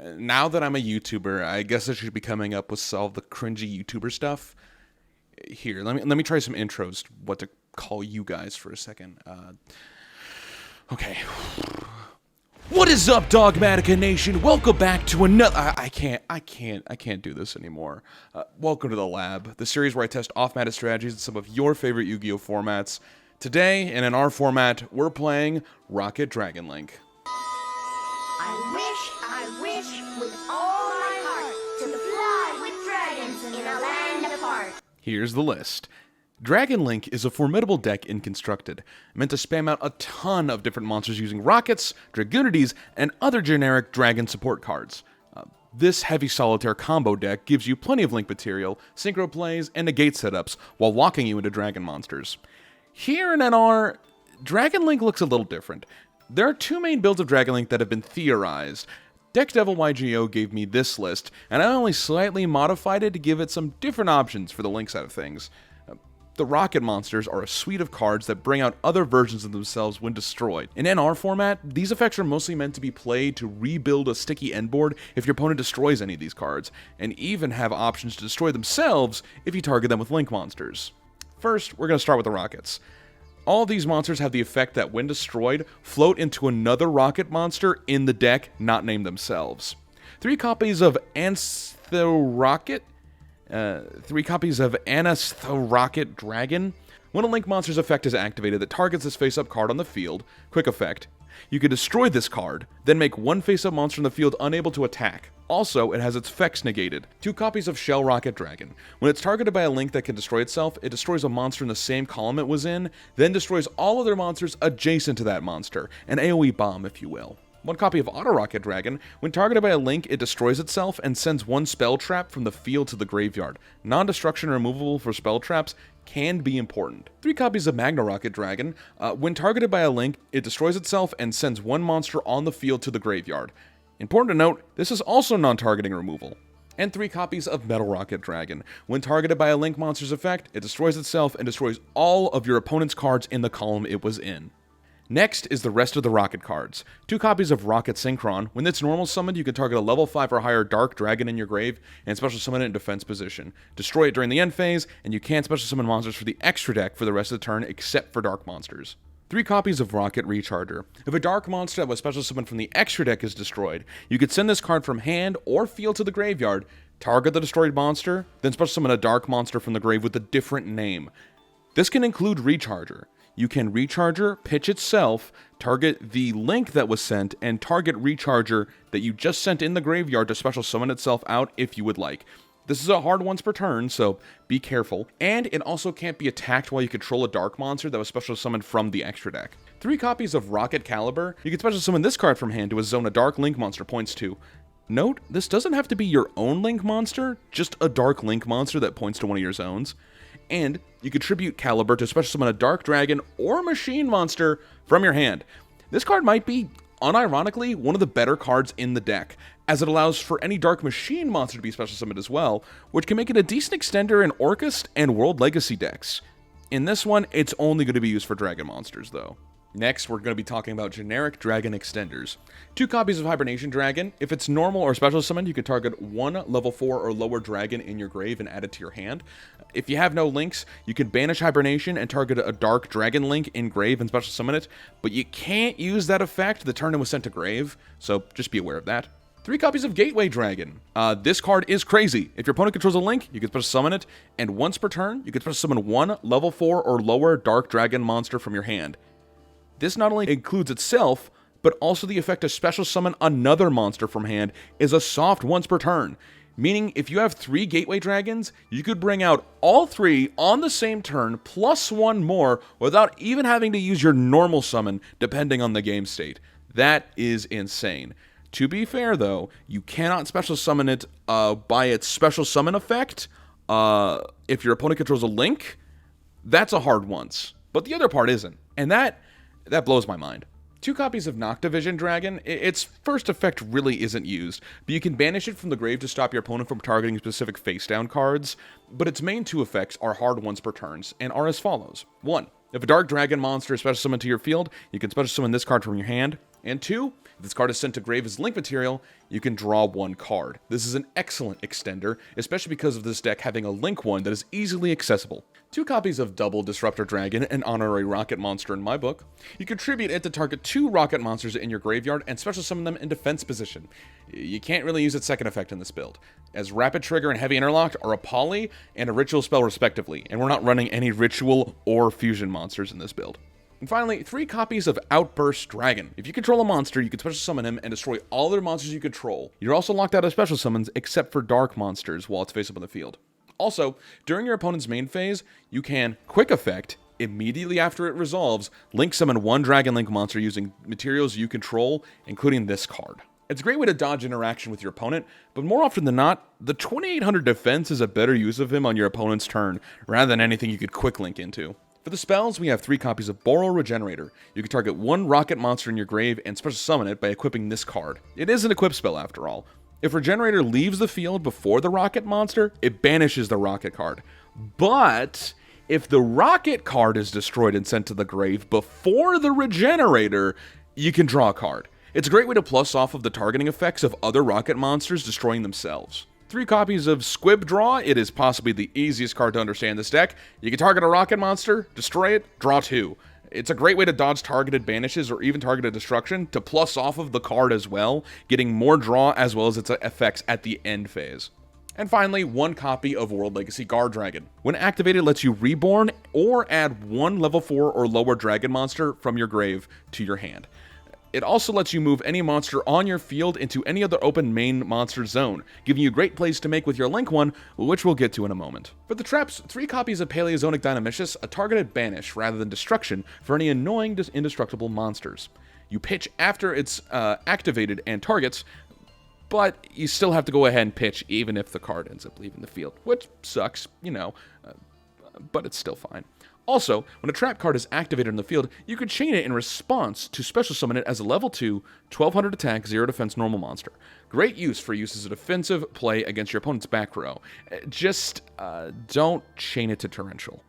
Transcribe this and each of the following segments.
Now that I'm a YouTuber, I guess I should be coming up with all the cringy YouTuber stuff. Here, let me try some intros. What to call you guys for a second. Okay. What is up, Dogmatica Nation? Welcome back to another. I can't do this anymore. Welcome to the lab, the series where I test off-meta strategies in some of your favorite Yu-Gi-Oh formats. Today, and in our format, we're playing Rokket Dragon Link. I wish with all my heart to fly with dragons in a land apart. Here's the list. Dragon Link is a formidable deck in Constructed, meant to spam out a ton of different monsters using Rockets, Dragunities, and other generic dragon support cards. This heavy solitaire combo deck gives you plenty of Link material, synchro plays, and negate setups, while locking you into dragon monsters. Here in NR, Dragon Link looks a little different. There are two main builds of Dragon Link that have been theorized. Deck Devil Yugioh gave me this list, and I only slightly modified it to give it some different options for the Link side of things. The Rokket monsters are a suite of cards that bring out other versions of themselves when destroyed. In NR format, these effects are mostly meant to be played to rebuild a sticky end board if your opponent destroys any of these cards, and even have options to destroy themselves if you target them with Link monsters. First, we're going to start with the Rockets. All these monsters have the effect that when destroyed, float into another Rokket monster in the deck not named themselves. 3 copies of Rokket Dragon. When a Link monster's effect is activated that targets this face-up card on the field, quick effect, you can destroy this card, then make one face-up monster in the field unable to attack. Also, it has its effects negated. 2 copies of Shell Rokket Dragon. When it's targeted by a Link that can destroy itself, it destroys a monster in the same column it was in, then destroys all other monsters adjacent to that monster, an AoE bomb if you will. 1 copy of Auto Rokket Dragon. When targeted by a Link, it destroys itself and sends 1 spell trap from the field to the graveyard. Non-destruction removable for spell traps can be important. 3 copies of Magna Rokket Dragon. When targeted by a Link, it destroys itself and sends 1 monster on the field to the graveyard. Important to note, this is also non-targeting removal. And 3 copies of Metal Rokket Dragon. When targeted by a Link monster's effect, it destroys itself and destroys all of your opponent's cards in the column it was in. Next is the rest of the Rokket cards. 2 copies of Rokket Synchron. When it's normal summoned, you can target a level 5 or higher Dark Dragon in your grave, and special summon it in defense position. Destroy it during the end phase, and you can't special summon monsters for the extra deck for the rest of the turn except for Dark monsters. 3 copies of Rokket Recharger. If a Dark monster that was special summoned from the extra deck is destroyed, you could send this card from hand or field to the graveyard, target the destroyed monster, then special summon a Dark monster from the grave with a different name. This can include Recharger. You can Recharger, pitch itself, target the Link that was sent, and target Recharger that you just sent in the graveyard to special summon itself out if you would like. This is a hard once per turn, so be careful. And it also can't be attacked while you control a Dark monster that was special summoned from the extra deck. 3 copies of Rokket Caliber. You can special summon this card from hand to a zone a Dark Link monster points to. Note, this doesn't have to be your own Link monster, just a Dark Link monster that points to one of your zones. And you can tribute Caliber to special summon a Dark Dragon or Machine monster from your hand. This card might be, unironically, one of the better cards in the deck, as it allows for any Dark Machine monster to be special summoned as well, which can make it a decent extender in Orcust and World Legacy decks. In this one, it's only going to be used for Dragon monsters, though. Next, we're going to be talking about generic Dragon extenders. 2 copies of Hibernation Dragon. If it's normal or special summoned, you can target 1 level 4 or lower dragon in your grave and add it to your hand. If you have no links, you can banish Hibernation and target a Dark Dragon Link in grave and special summon it, but you can't use that effect the turn it was sent to grave, so just be aware of that. 3 copies of Gateway Dragon. This card is crazy. If your opponent controls a Link, you can special summon it, and once per turn, you can special summon 1 level 4 or lower Dark Dragon monster from your hand. This not only includes itself, but also the effect to special summon another monster from hand is a soft once per turn. Meaning, if you have 3 Gateway Dragons, you could bring out all 3 on the same turn, plus 1 more, without even having to use your normal summon, depending on the game state. That is insane. To be fair, though, you cannot special summon it by its special summon effect. If your opponent controls a Link, that's a hard once. But the other part isn't. And that blows my mind. 2 copies of Noctivision Dragon. Its first effect really isn't used, but you can banish it from the grave to stop your opponent from targeting specific face-down cards. But its main 2 effects are hard once per turns, and are as follows. 1. If a Dark Dragon monster is special summoned to your field, you can special summon this card from your hand. And 2, if this card is sent to grave as link material, you can draw 1 card. This is an excellent extender, especially because of this deck having a link one that is easily accessible. 2 copies of Double Disruptor Dragon, an honorary Rokket monster in my book. You contribute it to target 2 Rokket monsters in your graveyard and special summon them in defense position. You can't really use its second effect in this build, as Rapid Trigger and Heavy Interlocked are a poly and a ritual spell respectively, and we're not running any ritual or fusion monsters in this build. And finally, 3 copies of Outburst Dragon. If you control a monster, you can special summon him and destroy all other monsters you control. You're also locked out of special summons except for dark monsters while it's face up on the field. Also, during your opponent's main phase, you can quick effect, immediately after it resolves, link summon 1 Dragon Link monster using materials you control, including this card. It's a great way to dodge interaction with your opponent, but more often than not, the 2800 defense is a better use of him on your opponent's turn, rather than anything you could quick link into. For the spells, we have 3 copies of Boral Regenerator. You can target 1 Rokket monster in your grave and special summon it by equipping this card. It is an equip spell after all. If Regenerator leaves the field before the Rokket monster, it banishes the Rokket card. But if the Rokket card is destroyed and sent to the grave before the Regenerator, you can draw a card. It's a great way to plus off of the targeting effects of other Rokket monsters destroying themselves. 3 copies of Squib Draw. It is possibly the easiest card to understand in this deck. You can target a Rokket monster, destroy it, draw 2. It's a great way to dodge targeted banishes or even targeted destruction to plus off of the card as well, getting more draw as well as its effects at the end phase. And finally, 1 copy of World Legacy Guard Dragon. When activated, it lets you reborn or add 1 level 4 or lower dragon monster from your grave to your hand. It also lets you move any monster on your field into any other open main monster zone, giving you great plays to make with your Link one, which we'll get to in a moment. For the traps, 3 copies of Paleozoic Dynamicious, a targeted banish rather than destruction for any annoying indestructible monsters. You pitch after it's activated and targets, but you still have to go ahead and pitch even if the card ends up leaving the field, which sucks, but it's still fine. Also, when a trap card is activated in the field, you can chain it in response to special summon it as a level 2, 1200 attack, 0 defense normal monster. Great use for use as a defensive play against your opponent's back row. Just don't chain it to Torrential.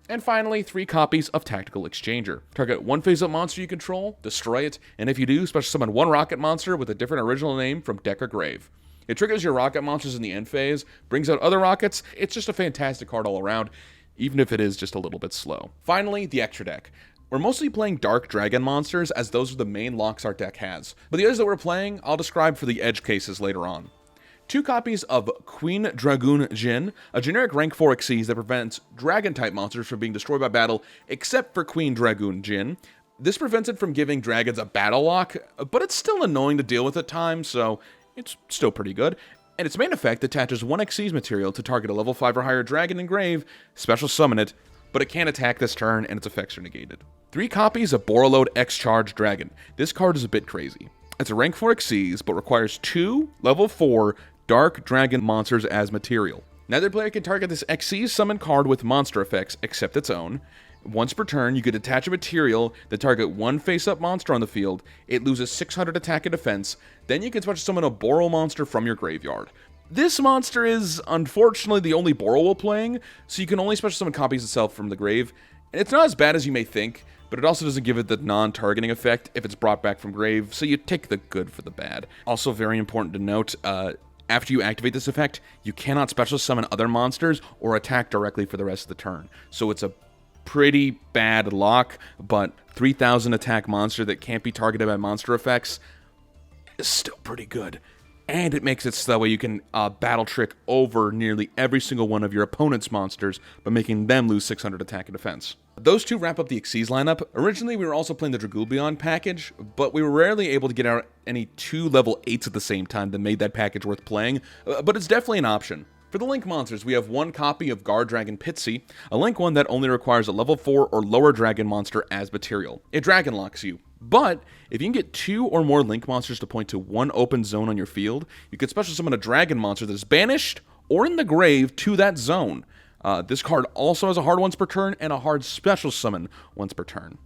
And finally, 3 copies of Tactical Exchanger. Target 1 face-up monster you control, destroy it, and if you do, special summon 1 Rokket monster with a different original name from deck or grave. It triggers your Rokket monsters in the end phase, brings out other Rockets. It's just a fantastic card all around, even if it is just a little bit slow. Finally, the extra deck. We're mostly playing Dark Dragon monsters, as those are the main locks our deck has. But the others that we're playing, I'll describe for the edge cases later on. 2 copies of Queen Dragoon Jin, a generic rank 4 Xyz that prevents Dragon-type monsters from being destroyed by battle, except for Queen Dragoon Jin. This prevents it from giving dragons a battle lock, but it's still annoying to deal with at times, so it's still pretty good. And its main effect attaches 1 Xyz material to target a level 5 or higher dragon in grave, special summon it, but it can't attack this turn and its effects are negated. 3 copies of Borreload X-Charge Dragon. This card is a bit crazy. It's a rank 4 Xyz, but requires 2 level 4 Dark Dragon monsters as material. Neither player can target this Xyz summon card with monster effects except its own. Once per turn, you could attach a material that target 1 face-up monster on the field. It loses 600 attack and defense. Then you can special summon a Boral monster from your graveyard. This monster is, unfortunately, the only Boral we're playing, so you can only special summon copies itself from the grave. And it's not as bad as you may think, but it also doesn't give it the non-targeting effect if it's brought back from grave, so you take the good for the bad. Also very important to note, after you activate this effect, you cannot special summon other monsters or attack directly for the rest of the turn. So it's a pretty bad lock, but 3000 attack monster that can't be targeted by monster effects is still pretty good. And it makes it so that way you can battle trick over nearly every single one of your opponent's monsters by making them lose 600 attack and defense. Those 2 wrap up the Xyz lineup. Originally, we were also playing the Dragulbion package, but we were rarely able to get out any 2 level 8s at the same time that made that package worth playing, but it's definitely an option. For the Link monsters, we have 1 copy of Guard Dragon Pitsy, a Link one that only requires a level 4 or lower dragon monster as material. It dragon locks you, but if you can get 2 or more Link monsters to point to 1 open zone on your field, you can special summon a dragon monster that is banished or in the grave to that zone. This card also has a hard once per turn and a hard special summon once per turn.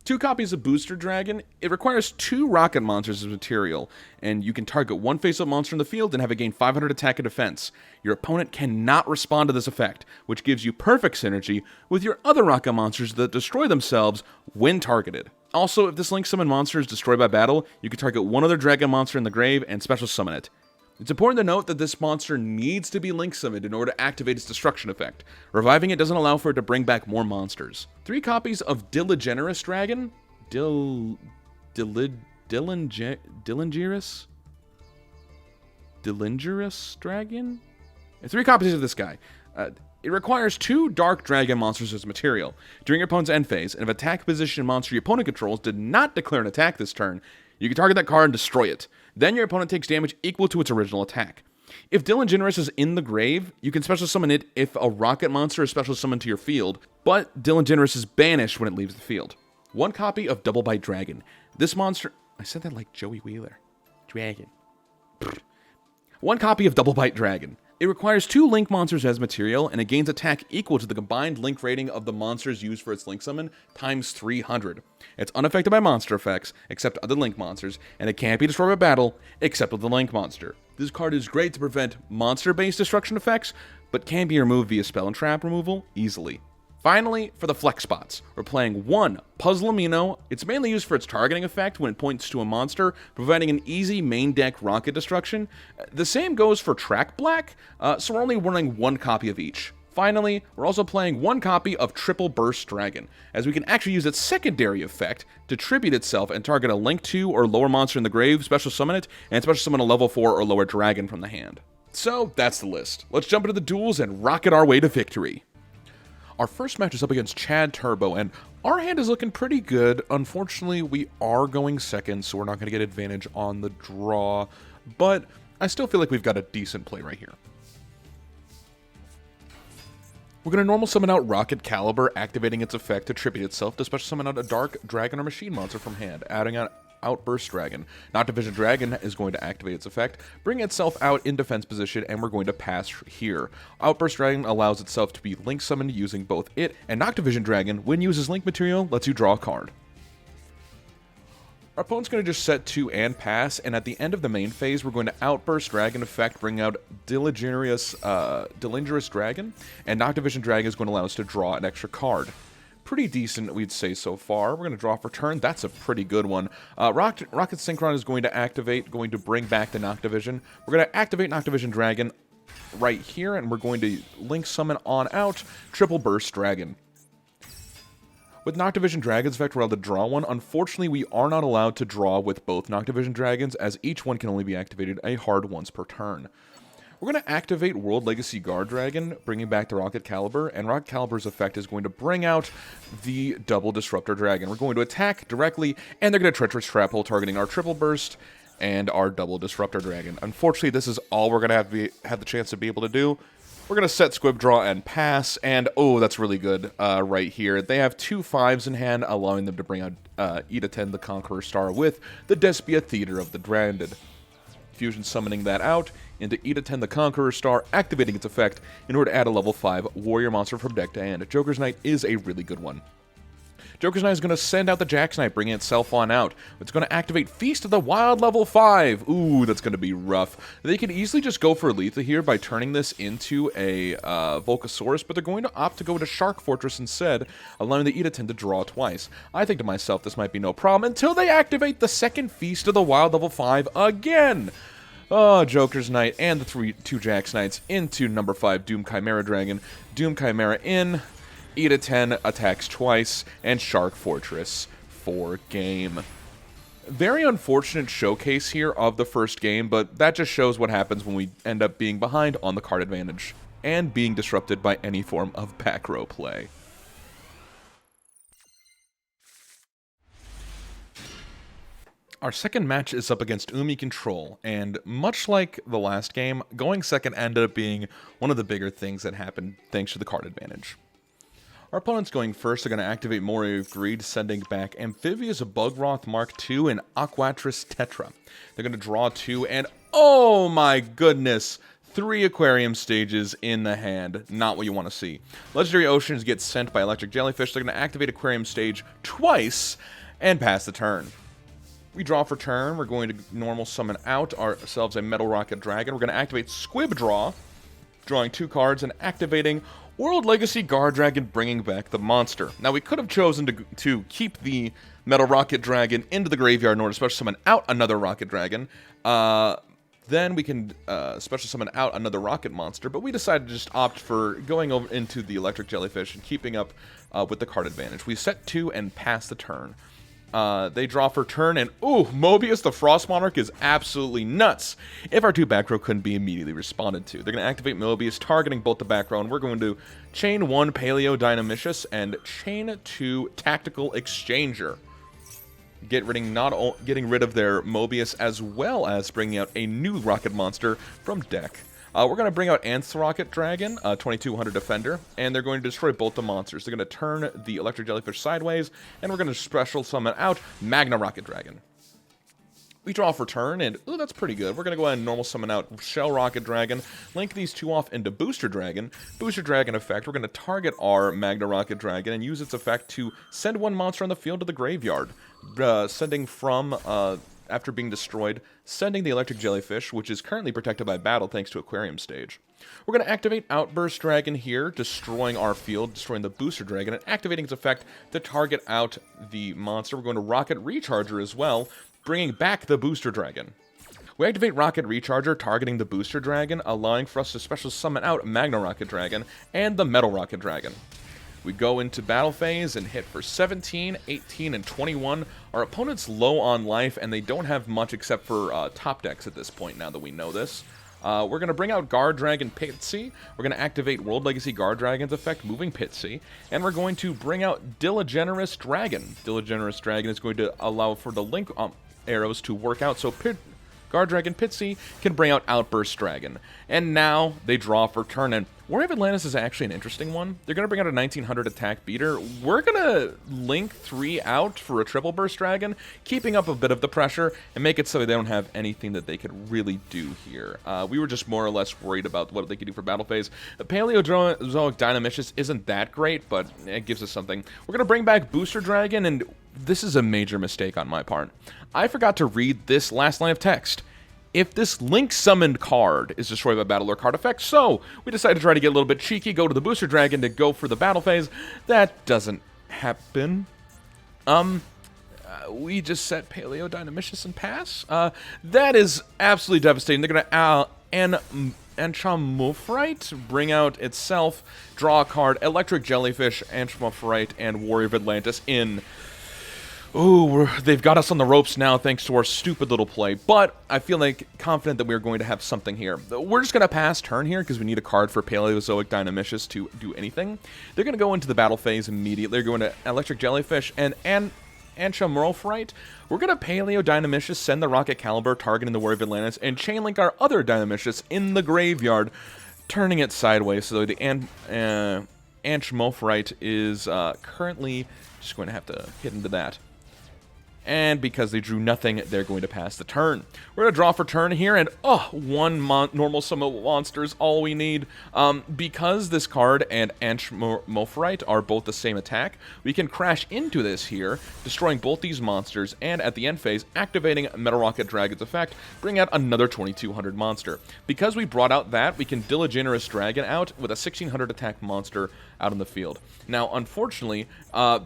2 copies of Booster Dragon. It requires 2 Rokket monsters as material, and you can target 1 face-up monster in the field and have it gain 500 attack and defense. Your opponent cannot respond to this effect, which gives you perfect synergy with your other Rokket monsters that destroy themselves when targeted. Also, if this Link Summon monster is destroyed by battle, you can target one other Dragon monster in the grave and special summon it. It's important to note that this monster needs to be Link Summoned in order to activate its destruction effect. Reviving it doesn't allow for it to bring back more monsters. 3 copies of Diligenious Dragon. Dilingerous Dragon? 3 copies of this guy. It requires 2 Dark Dragon monsters as material. During your opponent's end phase, and if attack position monster your opponent controls did not declare an attack this turn, you can target that card and destroy it. Then your opponent takes damage equal to its original attack. If Diligenious is in the grave, you can special summon it if a Rokket monster is special summoned to your field, but Diligenious is banished when it leaves the field. 1 copy of Double Bite Dragon. This monster... I said that like Joey Wheeler. Dragon. 1 copy of Double Bite Dragon. It requires 2 Link monsters as material, and it gains attack equal to the combined Link rating of the monsters used for its Link Summon, times 300. It's unaffected by monster effects, except other Link monsters, and it can't be destroyed by battle, except with the Link monster. This card is great to prevent monster-based destruction effects, but can be removed via spell and trap removal easily. Finally, for the flex spots, we're playing 1 Puzzle Amino. It's mainly used for its targeting effect when it points to a monster, providing an easy main deck Rokket destruction. The same goes for Track Black, so we're only running 1 copy of each. Finally, we're also playing 1 copy of Triple Burst Dragon, as we can actually use its secondary effect to tribute itself and target a Link 2 or lower monster in the grave, special summon it, and special summon a level 4 or lower dragon from the hand. So, that's the list. Let's jump into the duels and rocket our way to victory. Our first match is up against Chad Turbo, and our hand is looking pretty good. Unfortunately, we are going second, so we're not going to get advantage on the draw, but I still feel like we've got a decent play right here. We're going to normal summon out Rocket Caliber, activating its effect to tribute itself to special summon out a Dark Dragon or Machine monster from hand, adding on Outburst Dragon. Noctivision Dragon is going to activate its effect, bring itself out in defense position, and we're going to pass here. Outburst Dragon allows itself to be Link summoned using both it and Noctivision Dragon. When used as Link material, lets you draw a card. Our opponent's going to just set 2 and pass, and at the end of the main phase, we're going to Outburst Dragon effect, bring out Diligenious Dragon, and Noctivision Dragon is going to allow us to draw an extra card. Pretty decent, we'd say, so far. We're going to draw for turn. That's a pretty good one. Rokket Synchron is going to activate, going to bring back the Noctivision. We're going to activate Noctivision Dragon right here, and we're going to Link summon on out Triple Burst Dragon. With Noctivision Dragon's effect, we're allowed to draw one. Unfortunately, we are not allowed to draw with both Noctivision Dragons, as each one can only be activated a hard once per turn. We're going to activate World Legacy Guard Dragon, bringing back the Rocket Caliber, and Rocket Caliber's effect is going to bring out the Double Disruptor Dragon. We're going to attack directly, and they're going to Treacherous Trap Hole, targeting our Triple Burst and our Double Disruptor Dragon. Unfortunately, this is all we're going to have the chance to be able to do. We're going to set Squib Draw and pass, and oh, that's really good right here. They have 2 5s in hand, allowing them to bring out Yugioh the Conqueror Star with the Despia Theater of the Branded. Fusion summoning that out into Yugioh the Conqueror Star, activating its effect in order to add a level 5 warrior monster from deck to hand. Joker's Knight is a really good one. Joker's Knight is going to send out the Jack's Knight, bringing itself on out. It's going to activate Feast of the Wild level 5. Ooh, that's going to be rough. They could easily just go for Letha here by turning this into a Volcasaurus, but they're going to opt to go to Shark Fortress instead, allowing the Yugioh to draw twice. I think to myself, this might be no problem until they activate the second Feast of the Wild level 5 again. Oh, Joker's Knight and the 2 Jack's Knights into number 5 Doom Chimera Dragon. Doom Chimera in, Yugioh attacks twice, and Shark Fortress for game. Very unfortunate showcase here of the first game, but that just shows what happens when we end up being behind on the card advantage and being disrupted by any form of back row play. Our second match is up against Umi Control, and much like the last game, going second ended up being one of the bigger things that happened thanks to the card advantage. Our opponents going first are going to activate Moray of Greed, sending back Amphibious Bugroth Mark II and Aquatris Tetra. They're going to draw 2, and oh my goodness, 3 Aquarium stages in the hand. Not what you want to see. Legendary Oceans gets sent by Electric Jellyfish. They're going to activate Aquarium stage twice and pass the turn. We draw for turn. We're going to normal summon out ourselves a Metal Rocket Dragon. We're going to activate Squib Draw, drawing 2 cards and activating World Legacy Guard Dragon bringing back the monster. Now, we could have chosen to keep the Metal Rokket Dragon into the graveyard in order to special summon out another Rokket Dragon. Then we can special summon out another Rokket monster, but we decided to just opt for going over into the Electric Jellyfish and keeping up with the card advantage. We set 2 and pass the turn. They draw for turn, and ooh, Mobius the Frost Monarch is absolutely nuts if our 2 back row couldn't be immediately responded to. They're going to activate Mobius, targeting both the back row, and we're going to chain 1 Paleo Dynamicious and chain 2 Tactical Exchanger. Getting rid of their Mobius, as well as bringing out a new Rokket monster from deck. We're going to bring out Rokket Dragon, 2200 defender, and they're going to destroy both the monsters. They're going to turn the Electric Jellyfish sideways, and we're going to special summon out Magna Rokket Dragon. We draw for turn, and ooh, that's pretty good. We're going to go ahead and normal summon out Shell Rokket Dragon, link these 2 off into Booster Dragon. Booster Dragon effect, we're going to target our Magna Rokket Dragon and use its effect to send 1 monster on the field to the graveyard. Sending from, after being destroyed, sending the Electric Jellyfish, which is currently protected by battle thanks to Aquarium Stage. We're going to activate Outburst Dragon here, destroying our field, destroying the Booster Dragon, and activating its effect to target out the monster. We're going to Rokket Recharger as well, bringing back the Booster Dragon. We activate Rokket Recharger, targeting the Booster Dragon, allowing for us to special summon out Magna Rokket Dragon and the Metal Rokket Dragon. We go into battle phase and hit for 17, 18, and 21. Our opponent's low on life, and they don't have much except for top decks at this point, now that we know this. We're going to bring out Guard Dragon Pitsy. We're going to activate World Legacy Guard Dragon's effect, moving Pitsy. And we're going to bring out Diligenious Dragon. Diligenious Dragon is going to allow for the link arrows to work out, so Guard Dragon Pitsy can bring out Outburst Dragon. And now they draw for turn, and Warrior of Atlantis is actually an interesting one. They're going to bring out a 1900 attack beater. We're going to link 3 out for a Triple Burst Dragon, keeping up a bit of the pressure, and make it so they don't have anything that they could really do here. We were just more or less worried about what they could do for battle phase. The Paleozoic Dynamicious isn't that great, but it gives us something. We're going to bring back Booster Dragon, and this is a major mistake on my part. I forgot to read this last line of text. If this Link summoned card is destroyed by battle or card effect, so we decided to try to get a little bit cheeky, go to the Booster Dragon to go for the battle phase. That doesn't happen. We just set Paleo Dynamicious and pass. That is absolutely devastating. They're going to Anchamophrite bring out itself, draw a card, Electric Jellyfish, Anchamophrite, and Warrior of Atlantis in. Ooh, they've got us on the ropes now thanks to our stupid little play, but I feel confident that we're going to have something here. We're just going to pass turn here because we need a card for Paleozoic Dynamicious to do anything. They're going to go into the battle phase immediately. They're going to Electric Jellyfish and Anchamophrite. We're going to Paleo Dynamicious, send the Rocket Caliber, targeting the Warrior of Atlantis, and chainlink our other Dynamicious in the graveyard, turning it sideways, so the Anchamophrite is currently just going to have to hit into that. And because they drew nothing, they're going to pass the turn. We're going to draw for turn here, and one normal summon monster is all we need. Because this card and Anchamophrite are both the same attack, we can crash into this here, destroying both these monsters, and at the end phase, activating Metal Rokket Dragon's effect, bring out another 2200 monster. Because we brought out that, we can Diligenious Dragon out with a 1600 attack monster out in the field. Now, unfortunately,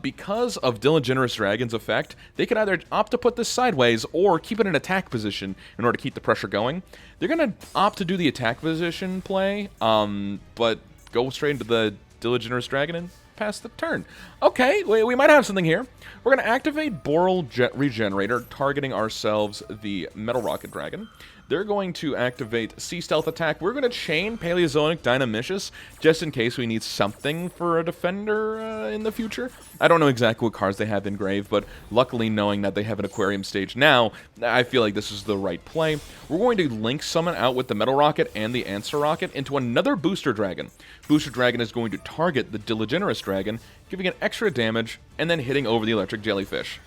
because of Diligenious Dragon's effect, they can either opt to put this sideways or keep it in attack position in order to keep the pressure going. They're going to opt to do the attack position play, but go straight into the Diligenious Dragon and pass the turn. Okay, we might have something here. We're going to activate Boral Regenerator, targeting ourselves the Metal Rokket Dragon. They're going to activate Sea Stealth Attack. We're going to chain Paleozoic Dynamicious, just in case we need something for a defender in the future. I don't know exactly what cards they have engraved, but luckily knowing that they have an Aquarium Stage now, I feel like this is the right play. We're going to link summon out with the Metal Rokket and the Answer Rocket into another Booster Dragon. Booster Dragon is going to target the Diligenious Dragon, giving it extra damage, and then hitting over the Electric Jellyfish.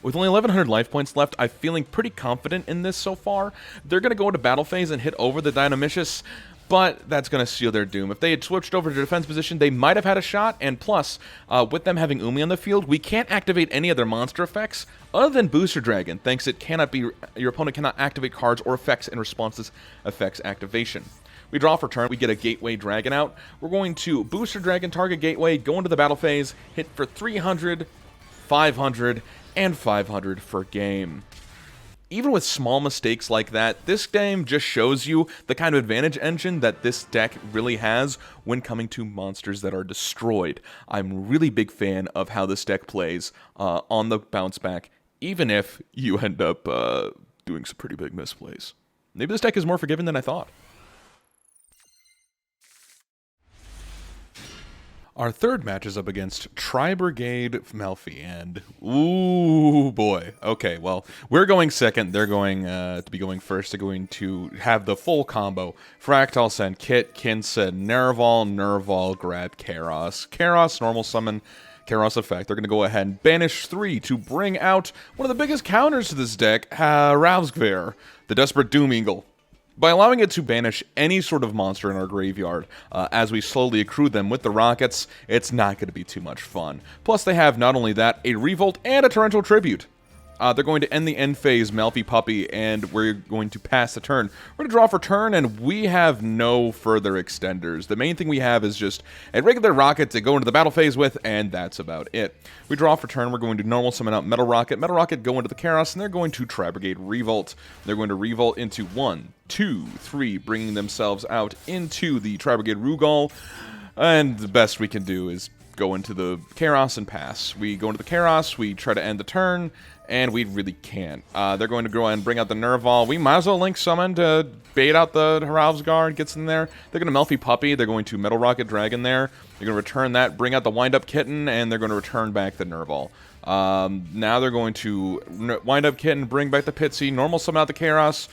With only 1100 life points left, I'm feeling pretty confident in this so far. They're going to go into battle phase and hit over the Dynamicious, but that's going to seal their doom. If they had switched over to defense position, they might have had a shot, and plus, with them having Umi on the field, we can't activate any other monster effects other than Booster Dragon, thanks your opponent cannot activate cards or effects in response to this effects activation. We draw for turn, we get a Gateway Dragon out. We're going to Booster Dragon, target Gateway, go into the battle phase, hit for 300, 500, and 500 for game. Even with small mistakes like that, this game just shows you the kind of advantage engine that this deck really has when coming to monsters that are destroyed. I'm a really big fan of how this deck plays on the bounce back, even if you end up doing some pretty big misplays. Maybe this deck is more forgiving than I thought. Our third match is up against Tri-Brigade Melfi, and ooh boy. Okay, well, we're going second. They're going to be going first. They're going to have the full combo. Fractal, send Kit, Kinsa, Nerval, grab Karos. Karos, normal summon, Karos effect. They're going to go ahead and banish 3 to bring out one of the biggest counters to this deck, Ravsgver, the Desperate Doom Eagle. By allowing it to banish any sort of monster in our graveyard, as we slowly accrue them with the Rockets, it's not going to be too much fun. Plus, they have not only that, a Revolt and a Torrential Tribute. They're going to end the end phase, Melfi Puppy, and we're going to pass the turn. We're going to draw for turn, and we have no further extenders. The main thing we have is just a regular Rocket to go into the battle phase with, and that's about it. We draw for turn, we're going to normal summon out Metal Rocket go into the Karos, and they're going to Tri-Brigade Revolt. They're going to Revolt into 1, 2, 3, bringing themselves out into the Tri-Brigade Rugal, and the best we can do is go into the Karos and pass. We go into the Karos, we try to end the turn, and we really can't. They're going to go ahead and bring out the Nerval. We might as well Link Summon to bait out the Ravsgard, gets in there. They're going to Melfi Puppy, they're going to Metal Rocket Dragon there. They're going to return that, bring out the Wind Up Kitten, and they're going to return back the Nerval. Now they're going to Wind Up Kitten, bring back the Pitsy, normal summon out the Karos,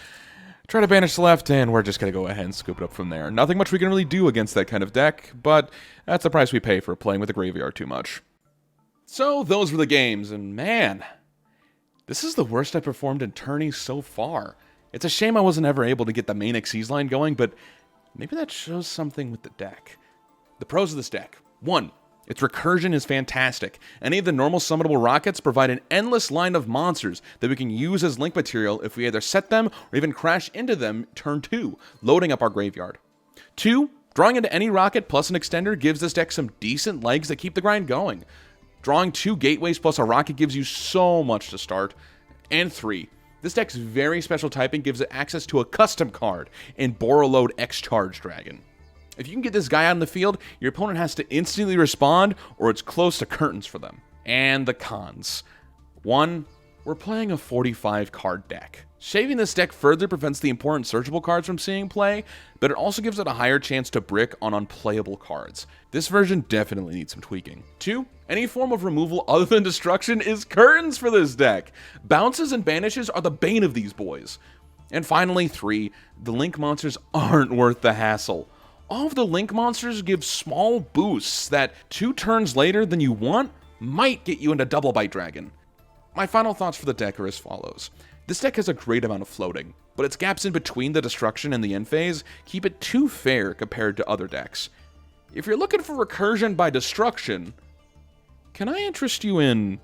try to banish the left, and we're just going to go ahead and scoop it up from there. Nothing much we can really do against that kind of deck, but that's the price we pay for playing with the graveyard too much. So those were the games, and man, this is the worst I performed in tourneys so far. It's a shame I wasn't ever able to get the main Xyz line going, but maybe that shows something with the deck. The pros of this deck. 1. Its recursion is fantastic. Any of the normal summonable Rockets provide an endless line of monsters that we can use as link material if we either set them or even crash into them turn 2, loading up our graveyard. 2. Drawing into any Rocket plus an extender gives this deck some decent legs that keep the grind going. Drawing 2 gateways plus a Rocket gives you so much to start. And 3. This deck's very special typing gives it access to a custom card in Borreload X-Charge Dragon. If you can get this guy out in the field, your opponent has to instantly respond or it's close to curtains for them. And the cons. 1. We're playing a 45 card deck. Shaving this deck further prevents the important searchable cards from seeing play, but it also gives it a higher chance to brick on unplayable cards. This version definitely needs some tweaking. 2. Any form of removal other than destruction is curtains for this deck. Bounces and banishes are the bane of these boys. And finally, 3. The Link monsters aren't worth the hassle. All of the Link monsters give small boosts that 2 turns later than you want might get you into Double Bite Dragon. My final thoughts for the deck are as follows. This deck has a great amount of floating, but its gaps in between the destruction and the end phase keep it too fair compared to other decks. If you're looking for recursion by destruction, can I interest you in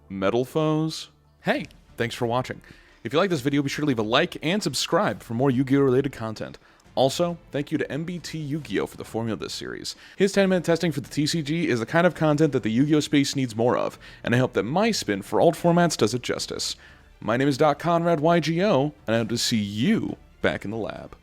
Metal Foes? Hey, thanks for watching. If you like this video, be sure to leave a like and subscribe for more Yu-Gi-Oh! Related content. Also, thank you to MBT Yu-Gi-Oh! For the formula of this series. His 10-minute testing for the TCG is the kind of content that the Yu-Gi-Oh! Space needs more of, and I hope that my spin for alt formats does it justice. My name is Doc Conrad, Yugioh, and I hope to see you back in the lab.